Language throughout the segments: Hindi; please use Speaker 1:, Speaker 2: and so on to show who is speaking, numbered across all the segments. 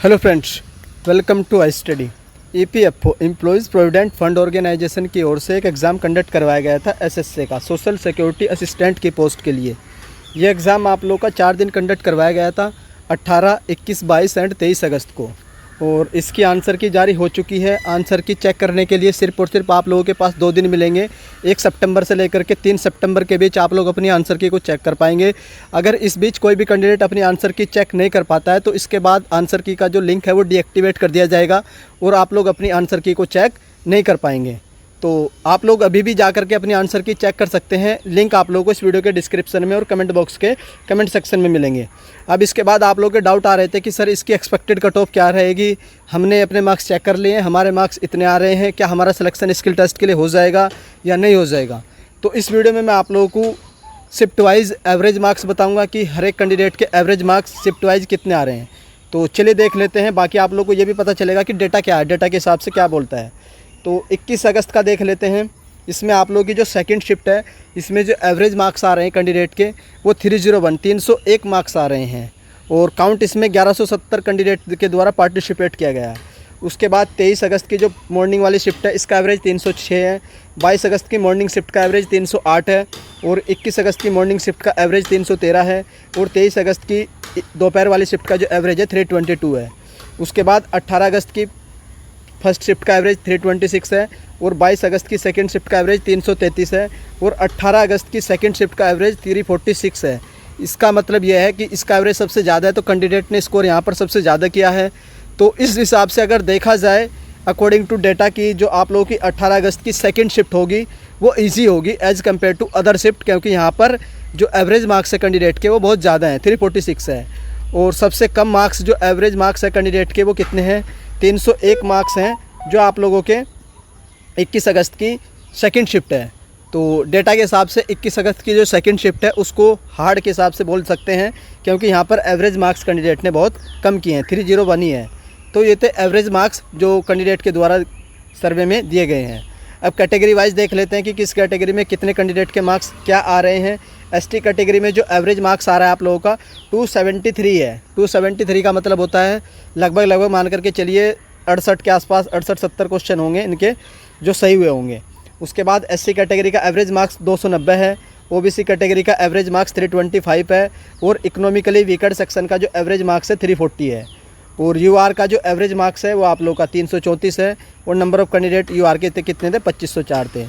Speaker 1: Hello friends, welcome to I study. EPFO employees provident fund organisation की ओर से एक एग्ज़ाम कंडक्ट करवाया गया था एसएससी का सोशल सिक्योरिटी असिस्टेंट की पोस्ट के लिए। ये एग्ज़ाम आप लोगों का 4 दिन कंडक्ट करवाया गया था 18, 21, 22 एंड 23 अगस्त को, और इसकी आंसर की जारी हो चुकी है। आंसर की चेक करने के लिए सिर्फ और सिर्फ आप लोगों के पास 2 दिन मिलेंगे। 1 सितंबर से लेकर के 3 सितंबर के बीच आप लोग अपनी आंसर की को चेक कर पाएंगे। अगर इस बीच कोई भी कैंडिडेट अपनी आंसर की चेक नहीं कर पाता है तो इसके बाद आंसर की का जो लिंक है वो डीएक्टिवेट कर दिया जाएगा और आप लोग अपनी आंसर की को चेक नहीं कर पाएंगे। तो आप लोग अभी भी जा करके अपनी आंसर की चेक कर सकते हैं। लिंक आप लोगों को इस वीडियो के डिस्क्रिप्शन में और कमेंट बॉक्स के कमेंट सेक्शन में मिलेंगे। अब इसके बाद आप लोगों के डाउट आ रहे थे कि सर इसकी एक्सपेक्टेड कट ऑफ क्या रहेगी। हमने अपने मार्क्स चेक कर लिए हैं, हमारे मार्क्स इतने आ रहे हैं, क्या हमारा सिलेक्शन स्किल टेस्ट के लिए हो जाएगा या नहीं हो जाएगा। तो इस वीडियो में मैं आप लोगों को शिफ्ट वाइज एवरेज मार्क्स बताऊँगा कि हर एक कैंडिडेट के एवरेज मार्क्स शिफ्ट वाइज कितने आ रहे हैं। तो चलिए देख लेते हैं। बाकी आप लोग को ये भी पता चलेगा कि डेटा क्या है, डेटा के हिसाब से क्या बोलता है। तो 21 अगस्त का देख लेते हैं। इसमें आप लोगों की जो सेकंड शिफ्ट है, इसमें जो एवरेज मार्क्स आ रहे हैं कैंडिडेट के वो 301 मार्क्स आ रहे हैं, और काउंट इसमें 1170 कैंडिडेट के द्वारा पार्टिसिपेट किया गया है। उसके बाद 23 अगस्त की जो मॉर्निंग वाली शिफ्ट है इसका एवरेज 306 है। 22 अगस्त की मॉर्निंग शिफ्ट का एवरेज 308 है, और 21 अगस्त की मॉर्निंग शिफ्ट का एवरेज 313 है, और 23 अगस्त की दोपहर वाली शिफ्ट का जो एवरेज है 322 है। उसके बाद 18 अगस्त की फर्स्ट शिफ्ट का एवरेज 326 है, और 22 अगस्त की सेकंड शिफ्ट का एवरेज 333 है, और 18 अगस्त की सेकंड शिफ्ट का एवरेज 346 है। इसका मतलब यह है कि इसका एवरेज सबसे ज़्यादा है, तो कैंडिडेट ने स्कोर यहाँ पर सबसे ज़्यादा किया है। तो इस हिसाब से अगर देखा जाए अकॉर्डिंग टू डेटा की जो आप लोगों की 18 अगस्त की सेकेंड शिफ्ट होगी वो ईजी होगी as compare to other shift, क्योंकि यहाँ पर जो एवरेज मार्क्स है कैंडिडेट के वो बहुत ज़्यादा हैं, 346 है। और सबसे कम मार्क्स जो एवरेज मार्क्स है कैंडिडेट के वो कितने हैं, 301 मार्क्स हैं, जो आप लोगों के 21 अगस्त की सेकंड शिफ्ट है। तो डेटा के हिसाब से 21 अगस्त की जो सेकंड शिफ्ट है उसको हार्ड के हिसाब से बोल सकते हैं, क्योंकि यहाँ पर एवरेज मार्क्स कैंडिडेट ने बहुत कम किए हैं, 301 ही है। तो ये थे एवरेज मार्क्स जो कैंडिडेट के द्वारा सर्वे में दिए गए हैं। अब कैटेगरी वाइज देख लेते हैं कि किस कैटेगरी में कितने कैंडिडेट के मार्क्स क्या आ रहे हैं। एसटी कैटेगरी में जो एवरेज मार्क्स आ रहा है आप लोगों का 273 है। 273 का मतलब होता है लगभग मान करके चलिए 68 के आसपास, 68-70 क्वेश्चन होंगे इनके जो सही हुए होंगे। उसके बाद एससी कैटेगरी का एवरेज मार्क्स 290 है, ओबीसी कैटेगरी का एवरेज मार्क्स 325 है, और इकोनॉमिकली वीकर सेक्शन का जो एवरेज मार्क्स है 340 है, और यूआर का जो एवरेज मार्क्स है वो आप लोग का 334 है, और नंबर ऑफ़ कैंडिडेट यूआर के कितने थे, 2504 थे।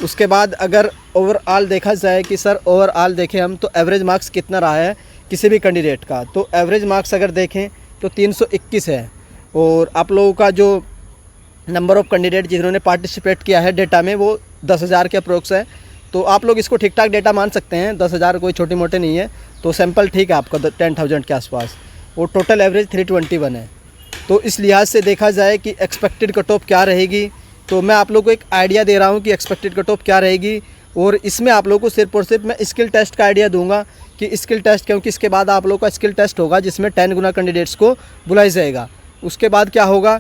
Speaker 1: उसके बाद अगर ओवरऑल देखा जाए कि सर ओवरऑल देखें हम तो एवरेज मार्क्स कितना रहा है किसी भी कैंडिडेट का, तो एवरेज मार्क्स अगर देखें तो 321 है। और आप लोगों का जो नंबर ऑफ़ कैंडिडेट जिन्होंने पार्टिसिपेट किया है डेटा में वो 10,000 के अप्रोक्स है। तो आप लोग इसको ठीक ठाक डेटा मान सकते हैं, 10,000 कोई छोटे मोटे नहीं है। तो सैंपल ठीक है आपका 10,000 के आसपास, और टोटल एवरेज 321 है। तो इस लिहाज से देखा जाए कि एक्सपेक्टेड कट ऑफ क्या रहेगी, तो मैं आप लोग को एक आइडिया दे रहा हूँ कि एक्सपेक्टेड कट ऑफ क्या रहेगी। और इसमें आप लोगों को सिर्फ और सिर्फ मैं स्किल टेस्ट का आइडिया दूंगा कि स्किल टेस्ट, क्योंकि इसके बाद आप लोगों का स्किल टेस्ट होगा जिसमें 10 गुना कैंडिडेट्स को बुलाया जाएगा। उसके बाद क्या होगा,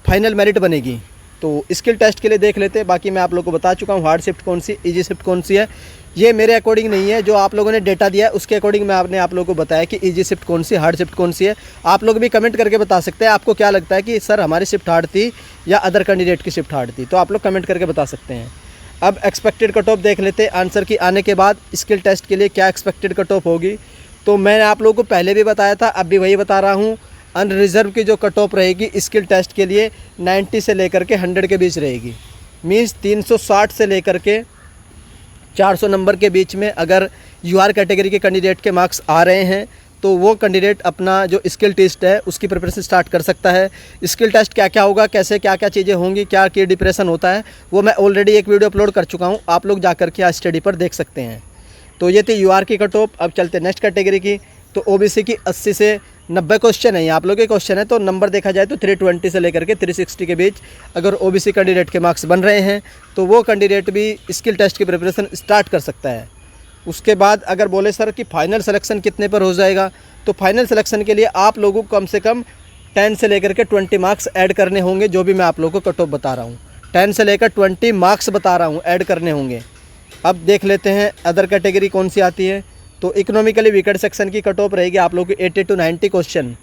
Speaker 1: फाइनल मेरिट बनेगी। तो स्किल टेस्ट के लिए देख लेते हैं। बाकी मैं आप लोगों को बता चुका हूँ हार्ड शिफ्ट कौन सी, इजी शिफ्ट कौन सी है। ये मेरे अकॉर्डिंग नहीं है, जो आप लोगों ने डेटा दिया है उसके अकॉर्डिंग मैं आपने आप लोगों को बताया कि इजी शिफ्ट कौन सी, हार्ड शिफ्ट कौन सी है। आप लोग भी कमेंट करके बता सकते हैं आपको क्या लगता है कि सर हमारी शिफ्ट हार्ड थी या अदर कैंडिडेट की शिफ्ट हार्ड थी, तो आप लोग कमेंट करके बता सकते हैं। अब एक्सपेक्टेड कट ऑफ देख लेते हैं। आंसर की आने के बाद स्किल टेस्ट के लिए क्या एक्सपेक्टेड कट ऑफ होगी, तो मैंने आप लोगों को पहले भी बताया था, अब भी वही बता रहा हूँ। अनरिजर्व की जो कट ऑफ रहेगी स्किल टेस्ट के लिए 90 से लेकर के 100 के बीच रहेगी। मीन्स 360 से लेकर के 400 नंबर के बीच में अगर यूआर कैटेगरी के कैंडिडेट के मार्क्स आ रहे हैं तो वो कैंडिडेट अपना जो स्किल टेस्ट है उसकी प्रिपरेशन स्टार्ट कर सकता है। स्किल टेस्ट क्या क्या होगा, कैसे क्या क्या चीज़ें होंगी, क्या की डिप्रेशन होता है, वो मैं ऑलरेडी एक वीडियो अपलोड कर चुका हूँ, आप लोग जा करके आज स्टडी पर देख सकते हैं। तो ये थी यूआर की कट ऑफ। अब चलते नेक्स्ट कैटेगरी की। तो ओबीसी की 80 से 90 क्वेश्चन है, ये आप लोग के क्वेश्चन है। तो नंबर देखा जाए तो 320 से लेकर के 360 के बीच अगर ओबीसी कैंडिडेट के मार्क्स बन रहे हैं तो वो कैंडिडेट भी स्किल टेस्ट की प्रिपरेशन स्टार्ट कर सकता है। उसके बाद अगर बोले सर कि फाइनल सिलेक्शन कितने पर हो जाएगा, तो फाइनल सिलेक्शन के लिए आप लोगों को कम से कम 10 से लेकर के 20 मार्क्स ऐड करने होंगे। जो भी मैं आप लोगों को कट ऑफ बता रहा हूँ 10 से लेकर 20 मार्क्स बता रहा हूँ ऐड करने होंगे। अब देख लेते हैं अदर कैटेगरी कौन सी आती है। तो इकोनॉमिकली वीकर सेक्शन की कट ऑफ रहेगी आप लोगों की 80 to 90 क्वेश्चन,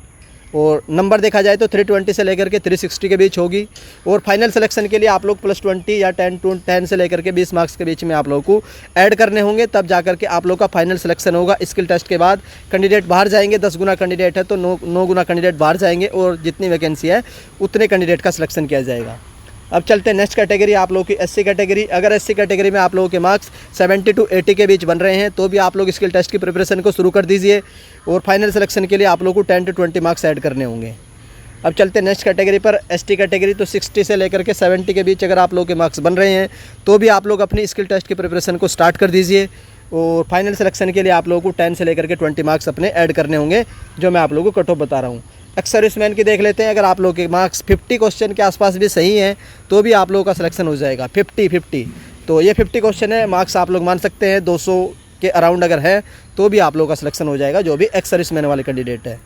Speaker 1: और नंबर देखा जाए तो 320 से लेकर के 360 के बीच होगी। और फाइनल सिलेक्शन के लिए आप लोग +20 या 10 से लेकर के 20 मार्क्स के बीच में आप लोगों को ऐड करने होंगे, तब जा करके आप लोग का फाइनल सिलेक्शन होगा। स्किल टेस्ट के बाद कैंडिडेट बाहर जाएंगे, 10 गुना कैंडिडेट है तो 9 गुना कैंडिडेट बाहर जाएंगे और जितनी वैकेंसी है उतने कैंडिडेट का सिलेक्शन किया जाएगा। अब चलते हैं नेक्स्ट कैटेगरी आप लोगों की SC कैटेगरी। अगर SC कैटेगरी में आप लोगों के मार्क्स 70 to 80 के बीच बन रहे हैं तो भी आप लोग स्किल टेस्ट की प्रिपरेशन को शुरू कर दीजिए और फाइनल सिलेक्शन के लिए आप लोगों को 10 to 20 मार्क्स ऐड करने होंगे। अब चलते हैं नेक्स्ट कैटेगरी पर। ST कैटेगरी तो 60 से लेकर के 70 के बीच अगर आप लोगों के मार्क्स बन रहे हैं तो भी आप लोग अपनी स्किल टेस्ट की प्रिपरेशन को स्टार्ट कर दीजिए और फाइनल सिलेक्शन के लिए आप लोगों को 10 से लेकर के 20 मार्क्स अपने ऐड करने होंगे, जो मैं आप लोगों को कट ऑफ बता रहा हूँ। एक्स सर्विसमैन की देख लेते हैं। अगर आप लोगों के मार्क्स 50 क्वेश्चन के आसपास भी सही हैं तो भी आप लोगों का सिलेक्शन हो जाएगा। 50 तो ये 50 क्वेश्चन है, मार्क्स आप लोग मान सकते हैं 200 के अराउंड अगर है तो भी आप लोगों का सिलेक्शन हो जाएगा, जो भी एक्स सर्विसमैन वाले कैंडिडेट है।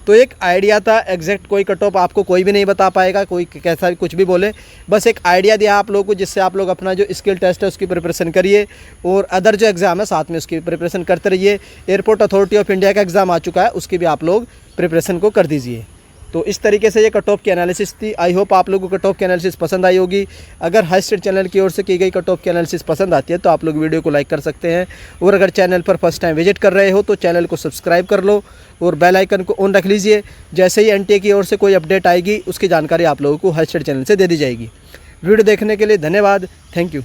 Speaker 1: तो एक आइडिया था, एग्जैक्ट कोई कट ऑफ आपको कोई भी नहीं बता पाएगा, कोई कैसा भी कुछ भी बोले, बस एक आइडिया दिया आप लोगों को, जिससे आप लोग अपना जो स्किल टेस्ट है उसकी प्रिपरेशन करिए और अदर जो एग्ज़ाम है साथ में उसकी प्रिपरेशन करते रहिए। एयरपोर्ट अथॉरिटी ऑफ इंडिया का एग्ज़ाम आ चुका है, उसकी भी आप लोग प्रिपरेशन को कर दीजिए। तो इस तरीके से ये कट ऑफ की एनालिसिस थी। आई होप आप लोगों को कट ऑफ की एनालिसिस पसंद आई होगी। अगर हाई स्टेट चैनल की ओर से की गई कट ऑफ की एनालिसिस पसंद आती है तो आप लोग वीडियो को लाइक कर सकते हैं और अगर चैनल पर फर्स्ट टाइम विजिट कर रहे हो तो चैनल को सब्सक्राइब कर लो और बेल आइकन को ऑन रख लीजिए। जैसे ही NTA की ओर से कोई अपडेट आएगी उसकी जानकारी आप लोगों को हाई स्टेट चैनल से दे दी जाएगी। वीडियो देखने के लिए धन्यवाद। Thank you.